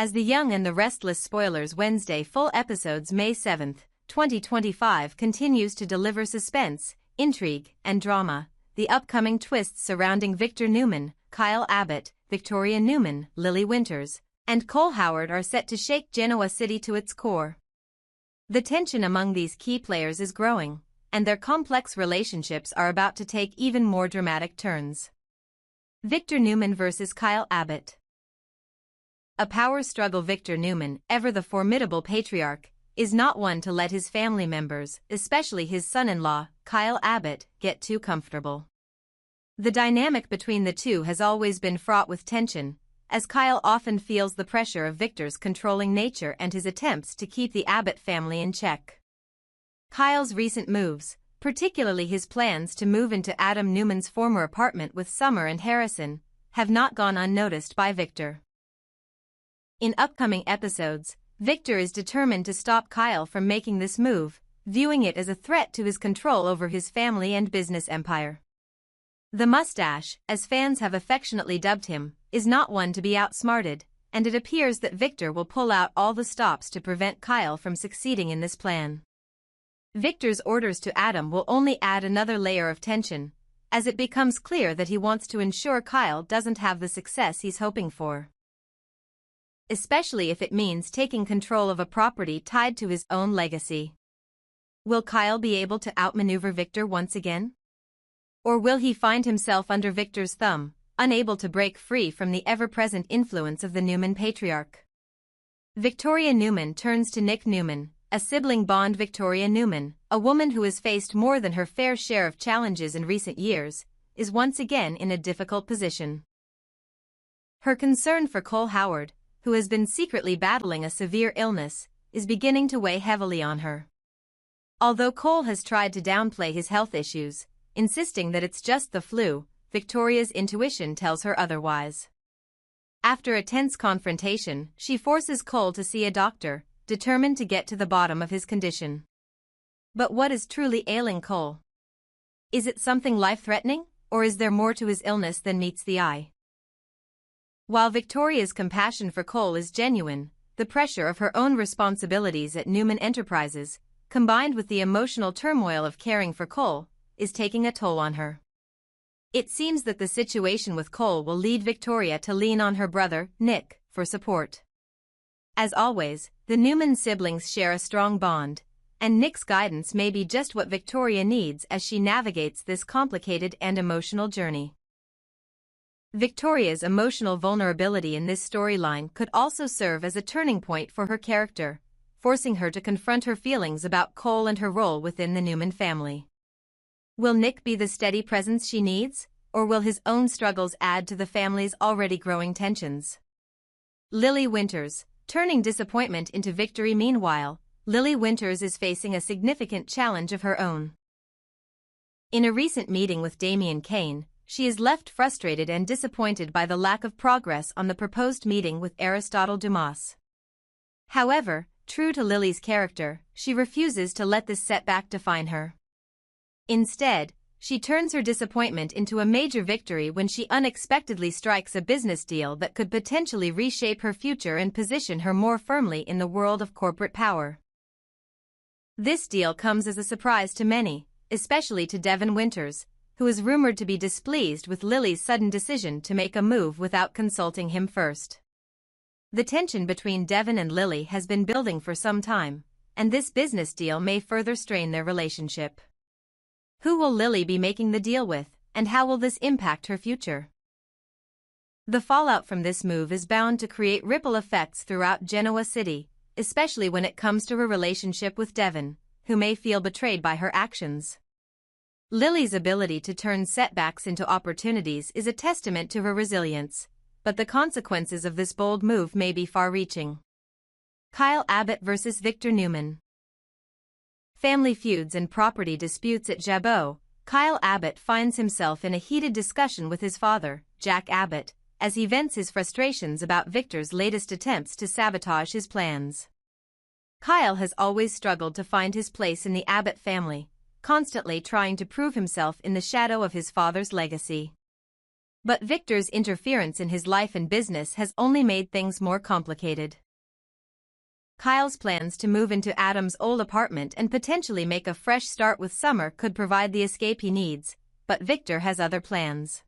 As The Young and the Restless spoilers Wednesday full episodes May 7, 2025 continues to deliver suspense, intrigue, and drama. The upcoming twists surrounding Victor Newman, Kyle Abbott, Victoria Newman, Lily Winters, and Cole Howard are set to shake Genoa City to its core. The tension among these key players is growing, and their complex relationships are about to take even more dramatic turns. Victor Newman vs. Kyle Abbott. A power struggle. Victor Newman, ever the formidable patriarch, is not one to let his family members, especially his son-in-law, Kyle Abbott, get too comfortable. The dynamic between the two has always been fraught with tension, as Kyle often feels the pressure of Victor's controlling nature and his attempts to keep the Abbott family in check. Kyle's recent moves, particularly his plans to move into Adam Newman's former apartment with Summer and Harrison, have not gone unnoticed by Victor. In upcoming episodes, Victor is determined to stop Kyle from making this move, viewing it as a threat to his control over his family and business empire. The mustache, as fans have affectionately dubbed him, is not one to be outsmarted, and it appears that Victor will pull out all the stops to prevent Kyle from succeeding in this plan. Victor's orders to Adam will only add another layer of tension, as it becomes clear that he wants to ensure Kyle doesn't have the success he's hoping for. Especially if it means taking control of a property tied to his own legacy. Will Kyle be able to outmaneuver Victor once again? Or will he find himself under Victor's thumb, unable to break free from the ever-present influence of the Newman patriarch? Victoria Newman turns to Nick Newman, a sibling bond. Victoria Newman, a woman who has faced more than her fair share of challenges in recent years, is once again in a difficult position. Her concern for Cole Howard, who has been secretly battling a severe illness, is beginning to weigh heavily on her. Although Cole has tried to downplay his health issues, insisting that it's just the flu, Victoria's intuition tells her otherwise. After a tense confrontation, she forces Cole to see a doctor, determined to get to the bottom of his condition. But what is truly ailing Cole? Is it something life-threatening, or is there more to his illness than meets the eye? While Victoria's compassion for Cole is genuine, the pressure of her own responsibilities at Newman Enterprises, combined with the emotional turmoil of caring for Cole, is taking a toll on her. It seems that the situation with Cole will lead Victoria to lean on her brother, Nick, for support. As always, the Newman siblings share a strong bond, and Nick's guidance may be just what Victoria needs as she navigates this complicated and emotional journey. Victoria's emotional vulnerability in this storyline could also serve as a turning point for her character, forcing her to confront her feelings about Cole and her role within the Newman family. Will Nick be the steady presence she needs, or will his own struggles add to the family's already growing tensions? Lily Winters, turning disappointment into victory. Meanwhile, Lily Winters is facing a significant challenge of her own. In a recent meeting with Damian Kaine, she is left frustrated and disappointed by the lack of progress on the proposed meeting with Aristotle Dumas. However, true to Lily's character, she refuses to let this setback define her. Instead, she turns her disappointment into a major victory when she unexpectedly strikes a business deal that could potentially reshape her future and position her more firmly in the world of corporate power. This deal comes as a surprise to many, especially to Devin Winters, who is rumored to be displeased with Lily's sudden decision to make a move without consulting him first. The tension between Devin and Lily has been building for some time, and this business deal may further strain their relationship. Who will Lily be making the deal with, and how will this impact her future? The fallout from this move is bound to create ripple effects throughout Genoa City, especially when it comes to her relationship with Devin, who may feel betrayed by her actions. Lily's ability to turn setbacks into opportunities is a testament to her resilience, but the consequences of this bold move may be far-reaching. Kyle Abbott vs. Victor Newman. Family feuds and property disputes at Abbott. Kyle Abbott finds himself in a heated discussion with his father, Jack Abbott, as he vents his frustrations about Victor's latest attempts to sabotage his plans. Kyle has always struggled to find his place in the Abbott family, constantly trying to prove himself in the shadow of his father's legacy. But Victor's interference in his life and business has only made things more complicated. Kyle's plans to move into Adam's old apartment and potentially make a fresh start with Summer could provide the escape he needs, but Victor has other plans.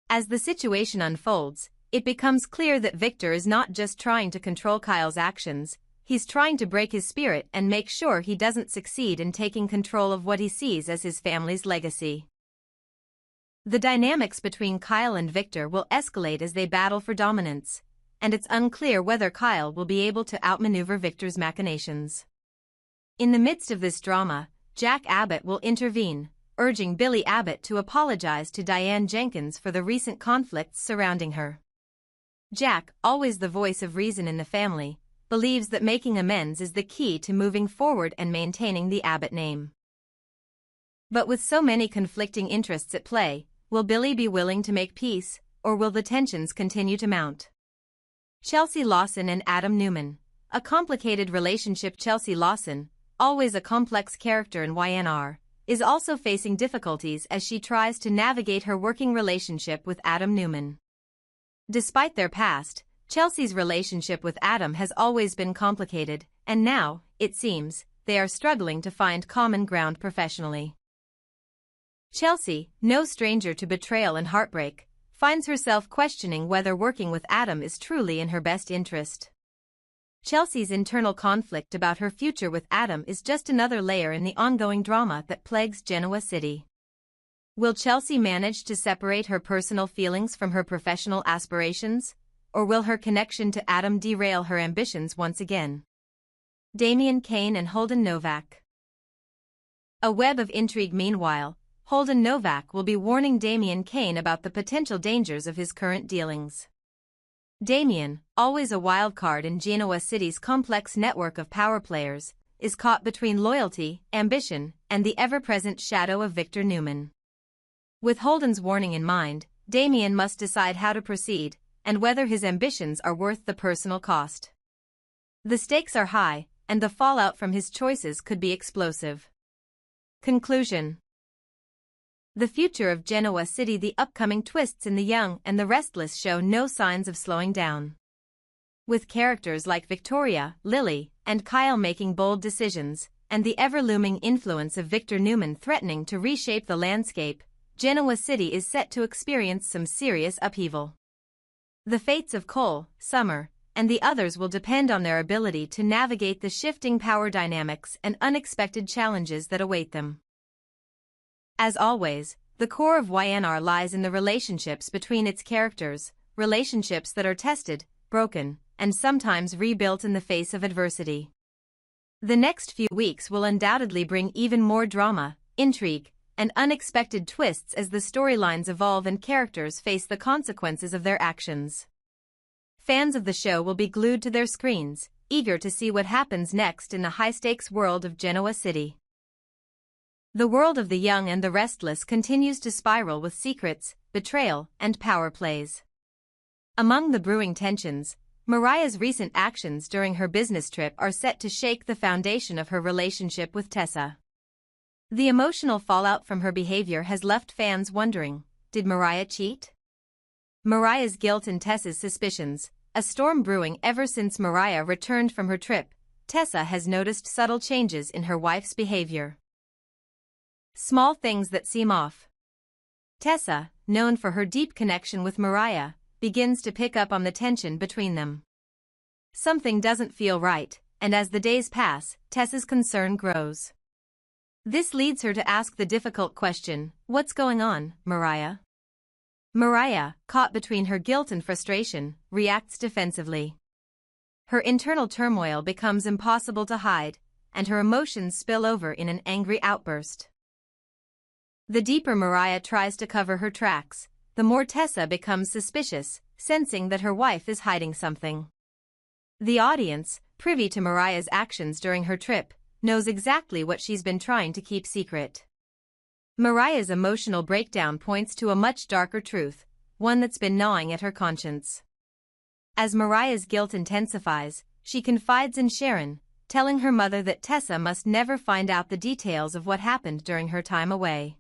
As the situation unfolds, it becomes clear that Victor is not just trying to control Kyle's actions, he's trying to break his spirit and make sure he doesn't succeed in taking control of what he sees as his family's legacy. The dynamics between Kyle and Victor will escalate as they battle for dominance, and it's unclear whether Kyle will be able to outmaneuver Victor's machinations. In the midst of this drama, Jack Abbott will intervene, urging Billy Abbott to apologize to Diane Jenkins for the recent conflicts surrounding her. Jack, always the voice of reason in the family, believes that making amends is the key to moving forward and maintaining the Abbott name. But with so many conflicting interests at play, will Billy be willing to make peace, or will the tensions continue to mount? Chelsea Lawson and Adam Newman. A complicated relationship. Chelsea Lawson, always a complex character in YNR, is also facing difficulties as she tries to navigate her working relationship with Adam Newman. Despite their past, Chelsea's relationship with Adam has always been complicated, and now, it seems, they are struggling to find common ground professionally. Chelsea, no stranger to betrayal and heartbreak, finds herself questioning whether working with Adam is truly in her best interest. Chelsea's internal conflict about her future with Adam is just another layer in the ongoing drama that plagues Genoa City. Will Chelsea manage to separate her personal feelings from her professional aspirations, or will her connection to Adam derail her ambitions once again? Damian Kaine and Holden Novak. A web of intrigue. Meanwhile, Holden Novak will be warning Damian Kaine about the potential dangers of his current dealings. Damian, always a wild card in Genoa City's complex network of power players, is caught between loyalty, ambition, and the ever-present shadow of Victor Newman. With Holden's warning in mind, Damian must decide how to proceed, and whether his ambitions are worth the personal cost. The stakes are high, and the fallout from his choices could be explosive. Conclusion. The future of Genoa City. The upcoming twists in The Young and the Restless show no signs of slowing down. With characters like Victoria, Lily, and Kyle making bold decisions, and the ever-looming influence of Victor Newman threatening to reshape the landscape, Genoa City is set to experience some serious upheaval. The fates of Cole, Summer, and the others will depend on their ability to navigate the shifting power dynamics and unexpected challenges that await them. As always, the core of YNR lies in the relationships between its characters, relationships that are tested, broken, and sometimes rebuilt in the face of adversity. The next few weeks will undoubtedly bring even more drama, intrigue, and unexpected twists as the storylines evolve and characters face the consequences of their actions. Fans of the show will be glued to their screens, eager to see what happens next in the high-stakes world of Genoa City. The world of The Young and the Restless continues to spiral with secrets, betrayal, and power plays. Among the brewing tensions, Mariah's recent actions during her business trip are set to shake the foundation of her relationship with Tessa. The emotional fallout from her behavior has left fans wondering, did Mariah cheat? Mariah's guilt and Tessa's suspicions, a storm brewing ever since Mariah returned from her trip. Tessa has noticed subtle changes in her wife's behavior. Small things that seem off. Tessa, known for her deep connection with Mariah, begins to pick up on the tension between them. Something doesn't feel right, and as the days pass, Tessa's concern grows. This leads her to ask the difficult question, what's going on, Mariah? Mariah, caught between her guilt and frustration, reacts defensively. Her internal turmoil becomes impossible to hide, and her emotions spill over in an angry outburst. The deeper Mariah tries to cover her tracks, the more Tessa becomes suspicious, sensing that her wife is hiding something. The audience, privy to Mariah's actions during her trip, knows exactly what she's been trying to keep secret. Mariah's emotional breakdown points to a much darker truth, one that's been gnawing at her conscience. As Mariah's guilt intensifies, she confides in Sharon, telling her mother that Tessa must never find out the details of what happened during her time away.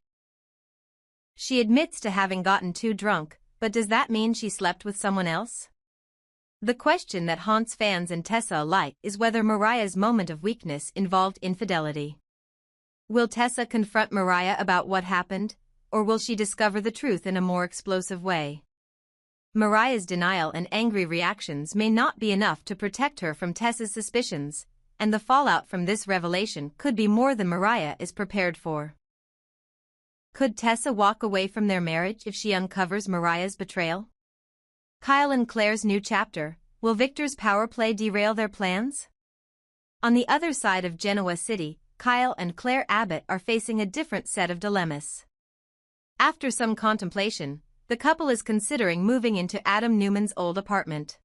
She admits to having gotten too drunk, but does that mean she slept with someone else? The question that haunts fans and Tessa alike is whether Mariah's moment of weakness involved infidelity. Will Tessa confront Mariah about what happened, or will she discover the truth in a more explosive way? Mariah's denial and angry reactions may not be enough to protect her from Tessa's suspicions, and the fallout from this revelation could be more than Mariah is prepared for. Could Tessa walk away from their marriage if she uncovers Mariah's betrayal? Kyle and Claire's new chapter, will Victor's power play derail their plans? On the other side of Genoa City, Kyle and Claire Abbott are facing a different set of dilemmas. After some contemplation, the couple is considering moving into Adam Newman's old apartment.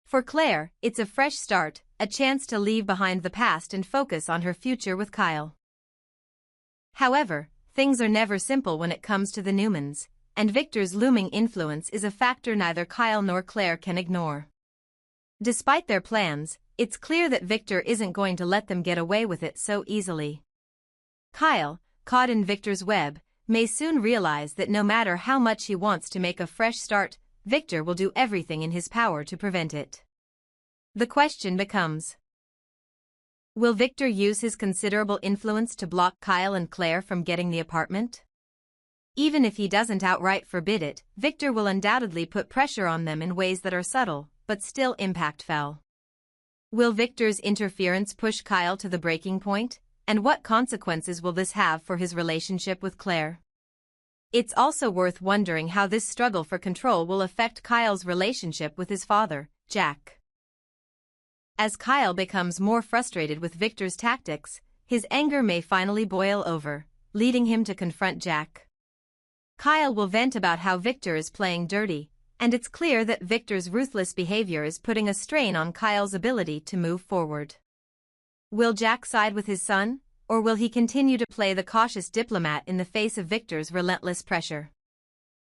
For Claire, it's a fresh start, a chance to leave behind the past and focus on her future with Kyle. However, things are never simple when it comes to the Newmans, and Victor's looming influence is a factor neither Kyle nor Claire can ignore. Despite their plans, it's clear that Victor isn't going to let them get away with it so easily. Kyle, caught in Victor's web, may soon realize that no matter how much he wants to make a fresh start, Victor will do everything in his power to prevent it. The question becomes: will Victor use his considerable influence to block Kyle and Claire from getting the apartment? Even if he doesn't outright forbid it, Victor will undoubtedly put pressure on them in ways that are subtle, but still impactful. Will Victor's interference push Kyle to the breaking point, and what consequences will this have for his relationship with Claire? It's also worth wondering how this struggle for control will affect Kyle's relationship with his father, Jack. As Kyle becomes more frustrated with Victor's tactics, his anger may finally boil over, leading him to confront Jack. Kyle will vent about how Victor is playing dirty, and it's clear that Victor's ruthless behavior is putting a strain on Kyle's ability to move forward. Will Jack side with his son, or will he continue to play the cautious diplomat in the face of Victor's relentless pressure?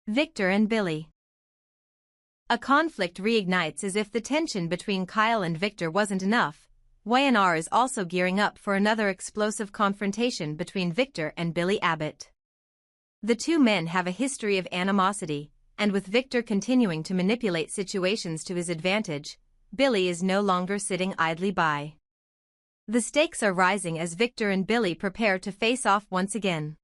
Victor and Billy. A conflict reignites as if the tension between Kyle and Victor wasn't enough. Y&R is also gearing up for another explosive confrontation between Victor and Billy Abbott. The two men have a history of animosity, and with Victor continuing to manipulate situations to his advantage, Billy is no longer sitting idly by. The stakes are rising as Victor and Billy prepare to face off once again.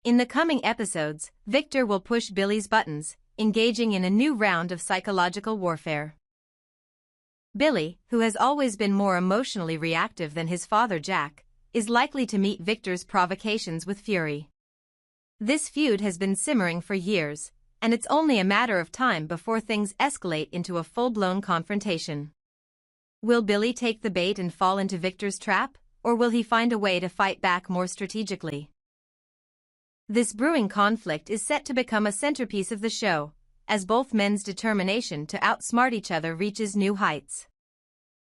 In the coming episodes, Victor will push Billy's buttons, engaging in a new round of psychological warfare. Billy, who has always been more emotionally reactive than his father Jack, is likely to meet Victor's provocations with fury. This feud has been simmering for years, and it's only a matter of time before things escalate into a full-blown confrontation. Will Billy take the bait and fall into Victor's trap, or will he find a way to fight back more strategically? This brewing conflict is set to become a centerpiece of the show, as both men's determination to outsmart each other reaches new heights.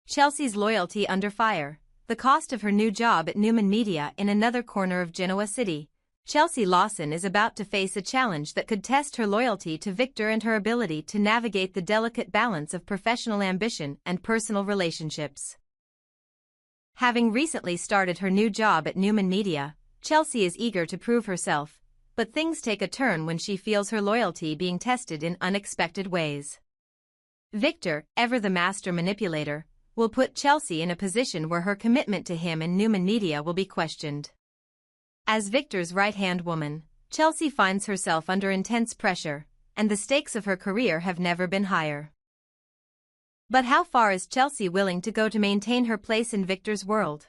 Chelsea's loyalty under fire, the cost of her new job at Newman Media in another corner of Genoa City. Chelsea Lawson is about to face a challenge that could test her loyalty to Victor and her ability to navigate the delicate balance of professional ambition and personal relationships. Having recently started her new job at Newman Media, Chelsea is eager to prove herself, but things take a turn when she feels her loyalty being tested in unexpected ways. Victor, ever the master manipulator, will put Chelsea in a position where her commitment to him and Newman Media will be questioned. As Victor's right-hand woman, Chelsea finds herself under intense pressure, and the stakes of her career have never been higher. But how far is Chelsea willing to go to maintain her place in Victor's world?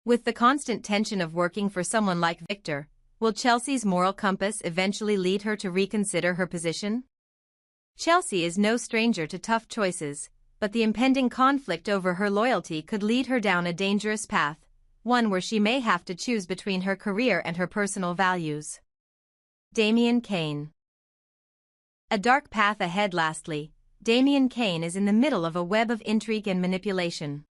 With the constant tension of working for someone like Victor, will Chelsea's moral compass eventually lead her to reconsider her position? Chelsea is no stranger to tough choices, but the impending conflict over her loyalty could lead her down a dangerous path, one where she may have to choose between her career and her personal values. Damian Kaine. A dark path ahead. Lastly, Damian Kaine is in the middle of a web of intrigue and manipulation.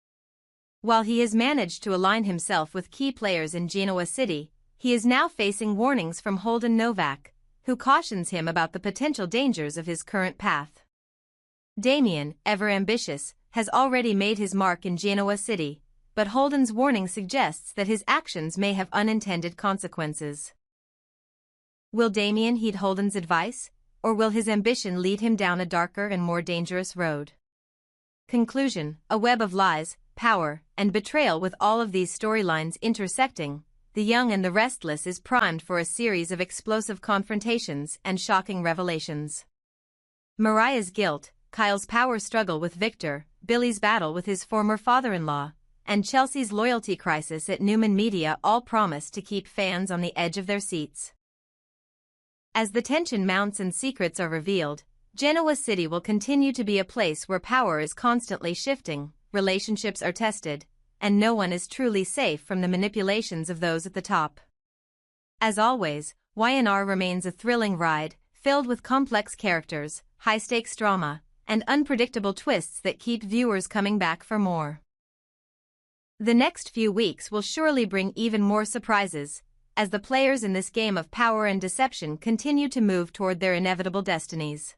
While he has managed to align himself with key players in Genoa City, he is now facing warnings from Holden Novak, who cautions him about the potential dangers of his current path. Damian, ever ambitious, has already made his mark in Genoa City, but Holden's warning suggests that his actions may have unintended consequences. Will Damian heed Holden's advice, or will his ambition lead him down a darker and more dangerous road? Conclusion: a web of lies, power, and betrayal. With all of these storylines intersecting, The Young and the Restless is primed for a series of explosive confrontations and shocking revelations. Mariah's guilt, Kyle's power struggle with Victor, Billy's battle with his former father-in-law, and Chelsea's loyalty crisis at Newman Media all promise to keep fans on the edge of their seats. As the tension mounts and secrets are revealed, Genoa City will continue to be a place where power is constantly shifting, relationships are tested, and no one is truly safe from the manipulations of those at the top. As always, Y&R remains a thrilling ride, filled with complex characters, high-stakes drama, and unpredictable twists that keep viewers coming back for more. The next few weeks will surely bring even more surprises, as the players in this game of power and deception continue to move toward their inevitable destinies.